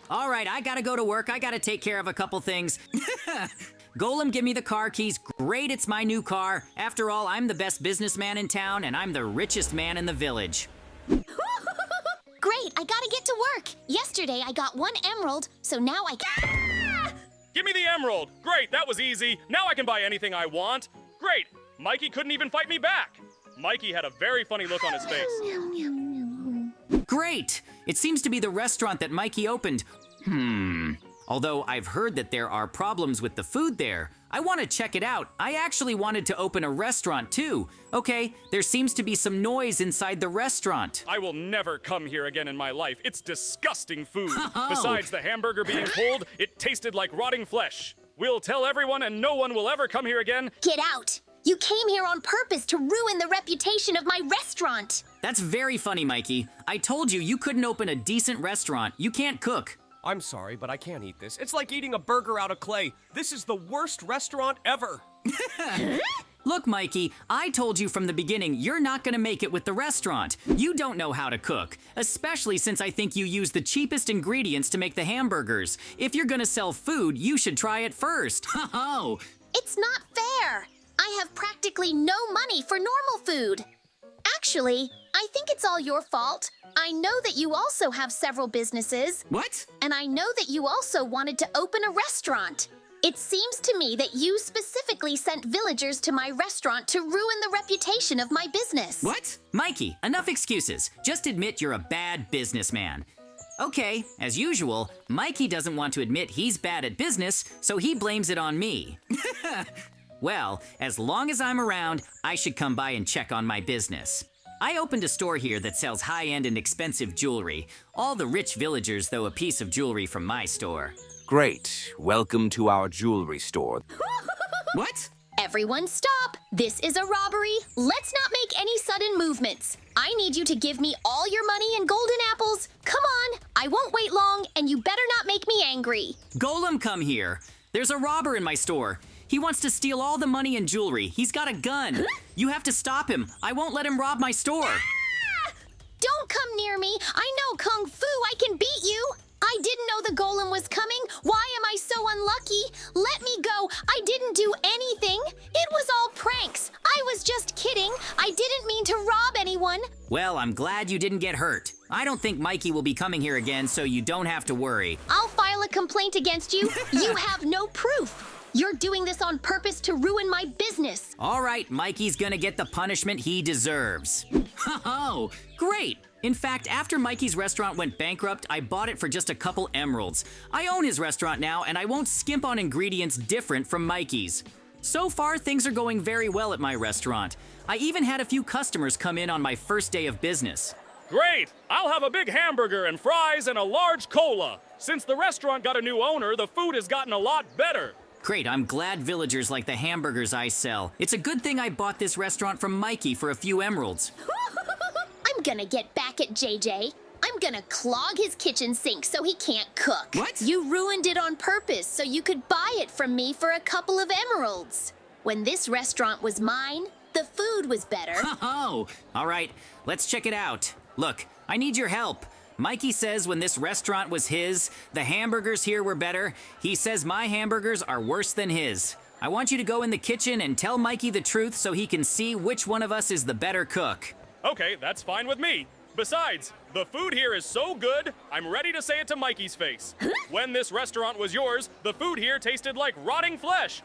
All right, I gotta go to work. I gotta take care of a couple things. Golem, give me the car keys. Great, it's my new car. After all, I'm the best businessman in town, and I'm the richest man in the village. Great, I gotta get to work. Yesterday, I got 1 emerald, so now I can... Give me the emerald! Great, that was easy. Now I can buy anything I want. Great, Mikey couldn't even fight me back. Mikey had a very funny look on his face. Great! It seems to be the restaurant that Mikey opened. Although I've heard that there are problems with the food there. I want to check it out. I actually wanted to open a restaurant too. Okay, there seems to be some noise inside the restaurant. I will never come here again in my life. It's disgusting food. Besides the hamburger being cold, it tasted like rotting flesh. We'll tell everyone and no one will ever come here again. Get out! You came here on purpose to ruin the reputation of my restaurant. That's very funny, Mikey. I told you you couldn't open a decent restaurant. You can't cook. I'm sorry, but I can't eat this. It's like eating a burger out of clay. This is the worst restaurant ever. Look, Mikey, I told you from the beginning you're not gonna make it with the restaurant. You don't know how to cook, especially since I think you use the cheapest ingredients to make the hamburgers. If you're gonna sell food, you should try it first. Ho-ho! It's not fair. I have practically no money for normal food. Actually, I think it's all your fault. I know that you also have several businesses. What? And I know that you also wanted to open a restaurant. It seems to me that you specifically sent villagers to my restaurant to ruin the reputation of my business. What? Mikey, enough excuses. Just admit you're a bad businessman. Okay, as usual, Mikey doesn't want to admit he's bad at business, so he blames it on me. Well, as long as I'm around, I should come by and check on my business. I opened a store here that sells high-end and expensive jewelry. All the rich villagers throw a piece of jewelry from my store. Great. Welcome to our jewelry store. What? Everyone stop! This is a robbery. Let's not make any sudden movements. I need you to give me all your money and golden apples. Come on, I won't wait long, and you better not make me angry. Golem, come here. There's a robber in my store. He wants to steal all the money and jewelry. He's got a gun. You have to stop him. I won't let him rob my store. Don't come near me. I know Kung Fu. I can beat you. I didn't know the golem was coming. Why am I so unlucky? Let me go. I didn't do anything. It was all pranks. I was just kidding. I didn't mean to rob anyone. Well, I'm glad you didn't get hurt. I don't think Mikey will be coming here again, so you don't have to worry. I'll file a complaint against you. You have no proof. You're doing this on purpose to ruin my business. All right, Mikey's gonna get the punishment he deserves. Oh, great! In fact, after Mikey's restaurant went bankrupt, I bought it for just a couple emeralds. I own his restaurant now, and I won't skimp on ingredients different from Mikey's. So far, things are going very well at my restaurant. I even had a few customers come in on my first day of business. Great! I'll have a big hamburger and fries and a large cola. Since the restaurant got a new owner, the food has gotten a lot better. Great, I'm glad villagers like the hamburgers I sell. It's a good thing I bought this restaurant from Mikey for a few emeralds. I'm gonna get back at JJ. I'm gonna clog his kitchen sink so he can't cook. What? You ruined it on purpose so you could buy it from me for a couple of emeralds. When this restaurant was mine, the food was better. Oh, all right, let's check it out. Look, I need your help. Mikey says when this restaurant was his, the hamburgers here were better. He says my hamburgers are worse than his. I want you to go in the kitchen and tell Mikey the truth so he can see which one of us is the better cook. Okay, that's fine with me. Besides, the food here is so good, I'm ready to say it to Mikey's face. When this restaurant was yours, the food here tasted like rotting flesh.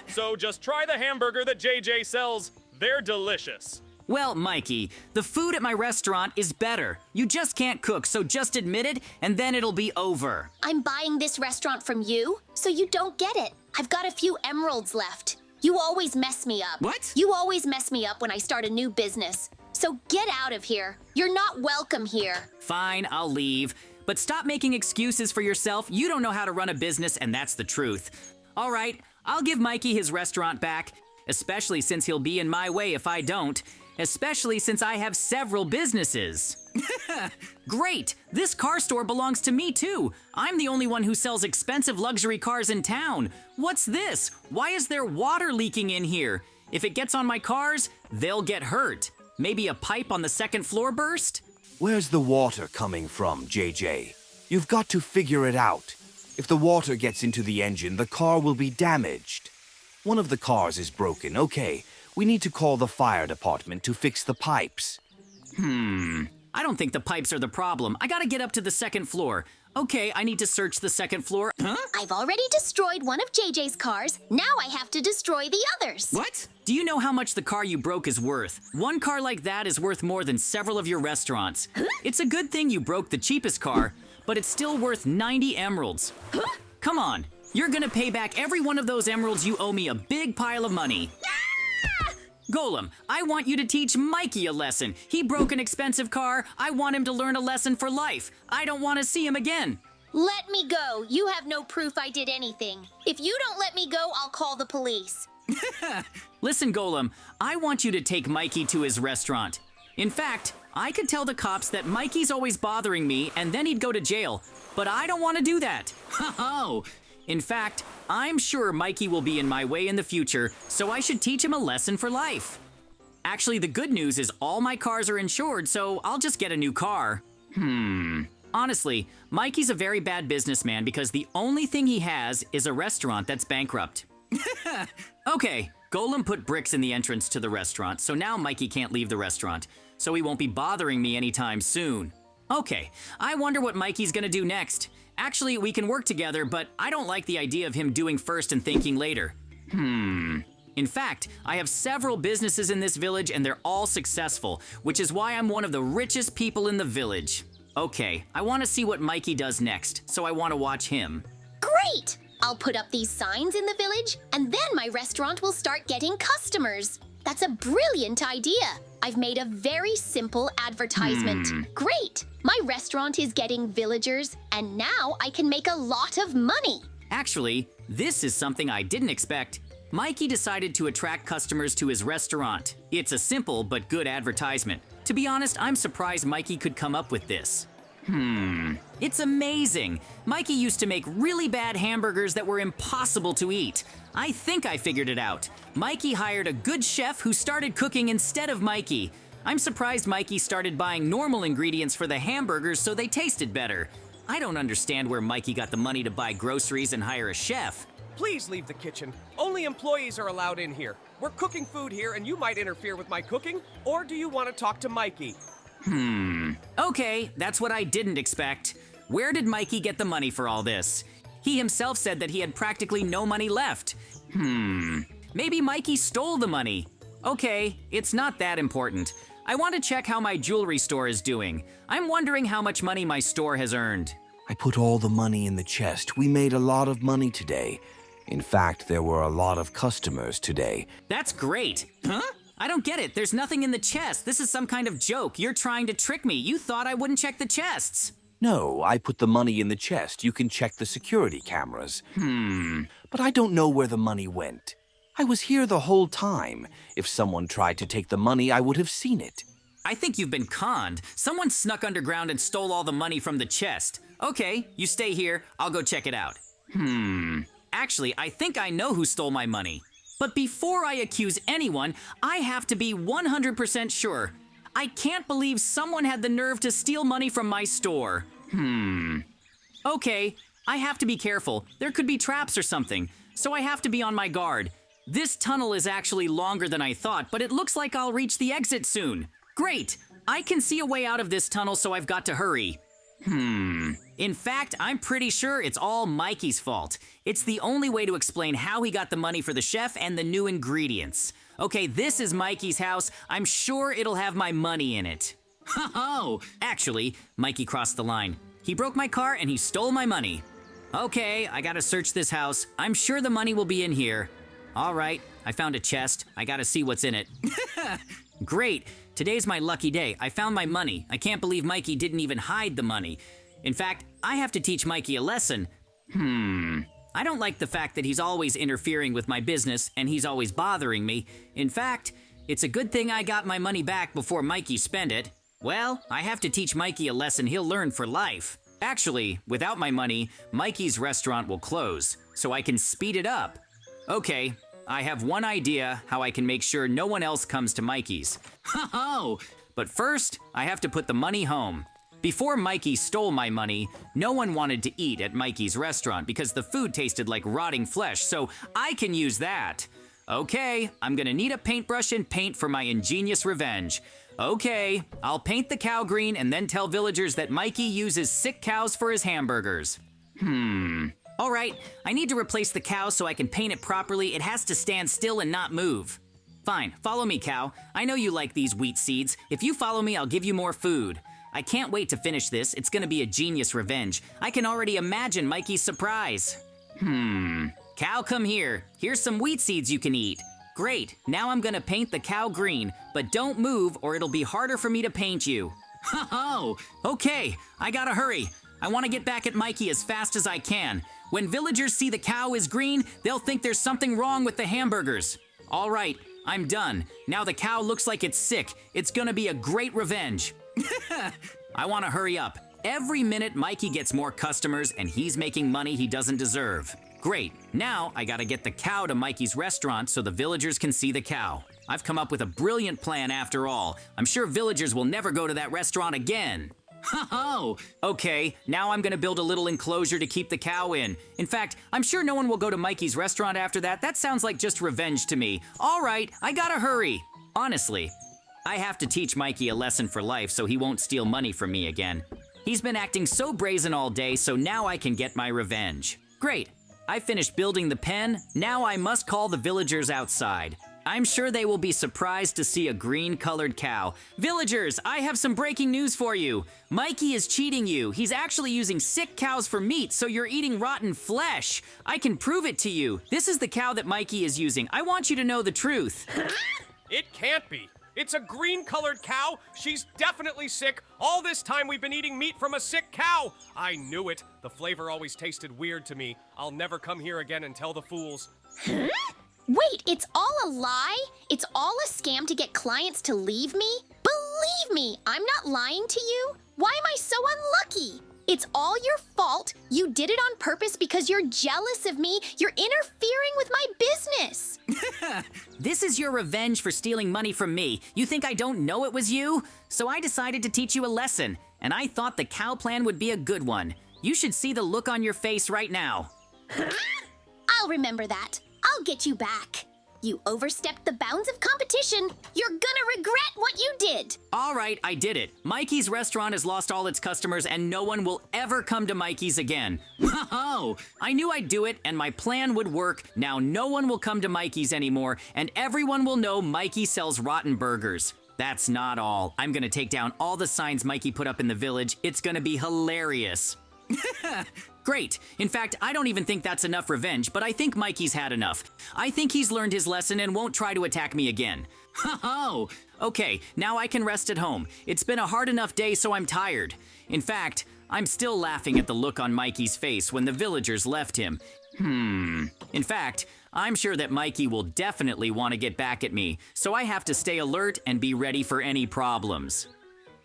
So just try the hamburger that JJ sells. They're delicious. Well, Mikey, the food at my restaurant is better. You just can't cook, so just admit it, and then it'll be over. I'm buying this restaurant from you, so you don't get it. I've got a few emeralds left. You always mess me up. What? You always mess me up when I start a new business. So get out of here. You're not welcome here. Fine, I'll leave. But stop making excuses for yourself. You don't know how to run a business, and that's the truth. All right, I'll give Mikey his restaurant back, especially since he'll be in my way if I don't. Especially since I have several businesses. Great! This car store belongs to me too. I'm the only one who sells expensive luxury cars in town. What's this? Why is there water leaking in here? If it gets on my cars, they'll get hurt. Maybe a pipe on the second floor burst? Where's the water coming from, JJ? You've got to figure it out. If the water gets into the engine, the car will be damaged. One of the cars is broken. Okay, we need to call the fire department to fix the pipes. I don't think the pipes are the problem. I gotta get up to the second floor. Okay, I need to search the second floor. Huh? I've already destroyed one of JJ's cars. Now I have to destroy the others. What? Do you know how much the car you broke is worth? One car like that is worth more than several of your restaurants. It's a good thing you broke the cheapest car, but it's still worth 90 emeralds. Come on, you're gonna pay back every one of those emeralds. You owe me a big pile of money. Golem, I want you to teach Mikey a lesson. He broke an expensive car. I want him to learn a lesson for life. I don't want to see him again. Let me go. You have no proof I did anything. If you don't let me go, I'll call the police. Listen, Golem, I want you to take Mikey to his restaurant. In fact, I could tell the cops that Mikey's always bothering me and then he'd go to jail. But I don't want to do that. Oh. In fact, I'm sure Mikey will be in my way in the future, so I should teach him a lesson for life. Actually, the good news is all my cars are insured, so I'll just get a new car. Honestly, Mikey's a very bad businessman because the only thing he has is a restaurant that's bankrupt. Okay, Golem put bricks in the entrance to the restaurant, so now Mikey can't leave the restaurant, so he won't be bothering me anytime soon. Okay, I wonder what Mikey's gonna do next. Actually, we can work together, but I don't like the idea of him doing first and thinking later. In fact, I have several businesses in this village and they're all successful, which is why I'm one of the richest people in the village. Okay, I want to see what Mikey does next, so I want to watch him. Great! I'll put up these signs in the village, and then my restaurant will start getting customers. That's a brilliant idea. I've made a very simple advertisement. Great! My restaurant is getting villagers, and now I can make a lot of money. Actually, this is something I didn't expect. Mikey decided to attract customers to his restaurant. It's a simple but good advertisement. To be honest, I'm surprised Mikey could come up with this. It's amazing. Mikey used to make really bad hamburgers that were impossible to eat. I think I figured it out. Mikey hired a good chef who started cooking instead of Mikey. I'm surprised Mikey started buying normal ingredients for the hamburgers so they tasted better. I don't understand where Mikey got the money to buy groceries and hire a chef. Please leave the kitchen. Only employees are allowed in here. We're cooking food here and you might interfere with my cooking, or do you want to talk to Mikey? Okay, that's what I didn't expect. Where did Mikey get the money for all this? He himself said that he had practically no money left. Maybe Mikey stole the money. Okay, it's not that important. I want to check how my jewelry store is doing. I'm wondering how much money my store has earned. I put all the money in the chest. We made a lot of money today. In fact, there were a lot of customers today. That's great. Huh? I don't get it. There's nothing in the chest. This is some kind of joke. You're trying to trick me. You thought I wouldn't check the chests. No, I put the money in the chest. You can check the security cameras. But I don't know where the money went. I was here the whole time. If someone tried to take the money, I would have seen it. I think you've been conned. Someone snuck underground and stole all the money from the chest. Okay, you stay here. I'll go check it out. Actually, I think I know who stole my money. But before I accuse anyone, I have to be 100% sure. I can't believe someone had the nerve to steal money from my store. Okay, I have to be careful. There could be traps or something, so I have to be on my guard. This tunnel is actually longer than I thought, but it looks like I'll reach the exit soon. Great! I can see a way out of this tunnel, so I've got to hurry. In fact, I'm pretty sure it's all Mikey's fault. It's the only way to explain how he got the money for the chef and the new ingredients. Okay, this is Mikey's house. I'm sure it'll have my money in it. Oh, actually, Mikey crossed the line. He broke my car and he stole my money. Okay, I gotta search this house. I'm sure the money will be in here. All right, I found a chest. I gotta see what's in it. Great, today's my lucky day. I found my money. I can't believe Mikey didn't even hide the money. In fact, I have to teach Mikey a lesson. I don't like the fact that he's always interfering with my business and he's always bothering me. In fact, it's a good thing I got my money back before Mikey spent it. Well, I have to teach Mikey a lesson he'll learn for life. Actually, without my money, Mikey's restaurant will close, so I can speed it up. Okay, I have one idea how I can make sure no one else comes to Mikey's. But first, I have to put the money home. Before Mikey stole my money, no one wanted to eat at Mikey's restaurant because the food tasted like rotting flesh, so I can use that. Okay, I'm gonna need a paintbrush and paint for my ingenious revenge. Okay, I'll paint the cow green and then tell villagers that Mikey uses sick cows for his hamburgers. All right, I need to replace the cow so I can paint it properly. It has to stand still and not move. Fine, follow me, cow. I know you like these wheat seeds. If you follow me, I'll give you more food. I can't wait to finish this. It's gonna be a genius revenge. I can already imagine Mikey's surprise. Cow, come here. Here's some wheat seeds you can eat. Great, now I'm gonna paint the cow green, but don't move or it'll be harder for me to paint you. Ho-ho! Okay, I gotta hurry. I wanna get back at Mikey as fast as I can. When villagers see the cow is green, they'll think there's something wrong with the hamburgers. All right, I'm done. Now the cow looks like it's sick. It's gonna be a great revenge. I wanna hurry up. Every minute Mikey gets more customers and he's making money he doesn't deserve. Great, now I gotta get the cow to Mikey's restaurant so the villagers can see the cow. I've come up with a brilliant plan after all. I'm sure villagers will never go to that restaurant again. Ho-ho! Okay, now I'm gonna build a little enclosure to keep the cow in. In fact, I'm sure no one will go to Mikey's restaurant after that. That sounds like just revenge to me. All right, I gotta hurry. Honestly, I have to teach Mikey a lesson for life so he won't steal money from me again. He's been acting so brazen all day, so now I can get my revenge. Great. I finished building the pen. Now I must call the villagers outside. I'm sure they will be surprised to see a green-colored cow. Villagers, I have some breaking news for you. Mikey is cheating you. He's actually using sick cows for meat, so you're eating rotten flesh. I can prove it to you. This is the cow that Mikey is using. I want you to know the truth. It can't be. It's a green-colored cow. She's definitely sick. All this time we've been eating meat from a sick cow. I knew it. The flavor always tasted weird to me. I'll never come here again and tell the fools. Wait, it's all a lie? It's all a scam to get clients to leave me? Believe me, I'm not lying to you. Why am I so unlucky? It's all your fault. You did it on purpose because you're jealous of me. You're interfering with my business. This is your revenge for stealing money from me. You think I don't know it was you? So I decided to teach you a lesson, and I thought the cow plan would be a good one. You should see the look on your face right now. I'll remember that. I'll get you back. You overstepped the bounds of competition. You're gonna regret what you did. All right, I did it. Mikey's restaurant has lost all its customers and no one will ever come to Mikey's again. Ho-ho! I knew I'd do it and my plan would work. Now no one will come to Mikey's anymore and everyone will know Mikey sells rotten burgers. That's not all. I'm gonna take down all the signs Mikey put up in the village. It's gonna be hilarious. Great. In fact, I don't even think that's enough revenge, but I think Mikey's had enough. I think he's learned his lesson and won't try to attack me again. Ho-ho! Okay, now I can rest at home. It's been a hard enough day, so I'm tired. In fact, I'm still laughing at the look on Mikey's face when the villagers left him. In fact, I'm sure that Mikey will definitely want to get back at me, so I have to stay alert and be ready for any problems.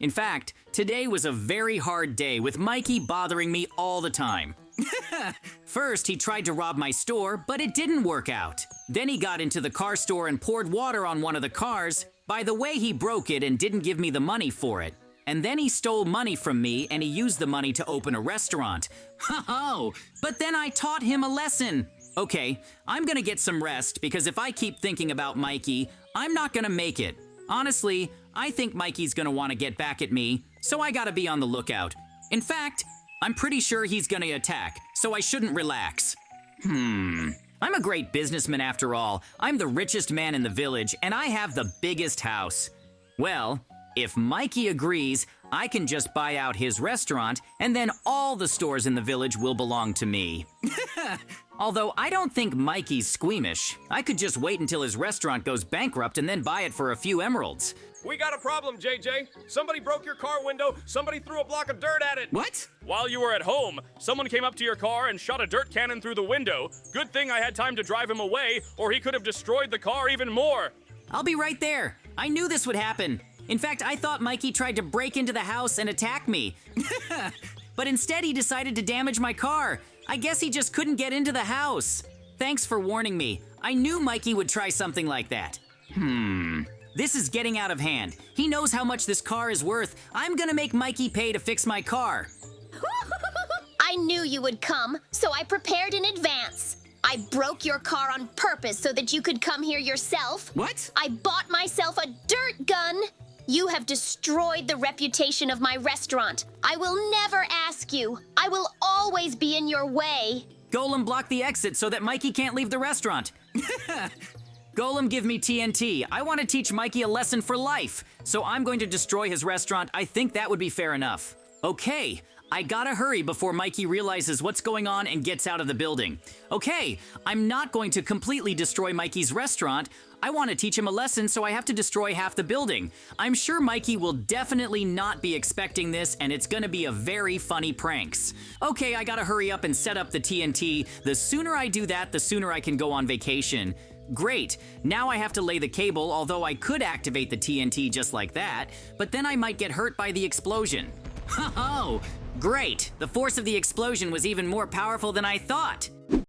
In fact, today was a very hard day with Mikey bothering me all the time. First, he tried to rob my store, but it didn't work out. Then he got into the car store and poured water on one of the cars. By the way, he broke it and didn't give me the money for it. And then he stole money from me and he used the money to open a restaurant. Ho-ho! But then I taught him a lesson. Okay, I'm gonna get some rest because if I keep thinking about Mikey, I'm not gonna make it. Honestly, I think Mikey's gonna want to get back at me, so I gotta be on the lookout. In fact, I'm pretty sure he's gonna attack, so I shouldn't relax. I'm a great businessman after all. I'm the richest man in the village, and I have the biggest house. Well, if Mikey agrees, I can just buy out his restaurant, and then all the stores in the village will belong to me. Although I don't think Mikey's squeamish. I could just wait until his restaurant goes bankrupt and then buy it for a few emeralds. We got a problem, JJ. Somebody broke your car window. Somebody threw a block of dirt at it. What? While you were at home, someone came up to your car and shot a dirt cannon through the window. Good thing I had time to drive him away, or he could have destroyed the car even more. I'll be right there. I knew this would happen. In fact, I thought Mikey tried to break into the house and attack me. But instead he decided to damage my car. I guess he just couldn't get into the house. Thanks for warning me. I knew Mikey would try something like that. This is getting out of hand. He knows how much this car is worth. I'm gonna make Mikey pay to fix my car. I knew you would come, so I prepared in advance. I broke your car on purpose so that you could come here yourself. What? I bought myself a dirt gun. You have destroyed the reputation of my restaurant. I will never ask you. I will always be in your way. Golem, block the exit so that Mikey can't leave the restaurant. Golem, give me TNT. I want to teach Mikey a lesson for life. So I'm going to destroy his restaurant. I think that would be fair enough. Okay, I gotta hurry before Mikey realizes what's going on and gets out of the building. Okay, I'm not going to completely destroy Mikey's restaurant. I want to teach him a lesson, so I have to destroy half the building. I'm sure Mikey will definitely not be expecting this, and it's gonna be a very funny pranks. Okay, I gotta hurry up and set up the TNT. The sooner I do that, the sooner I can go on vacation. Great, now I have to lay the cable, although I could activate the TNT just like that, but then I might get hurt by the explosion. Oh, great, the force of the explosion was even more powerful than I thought.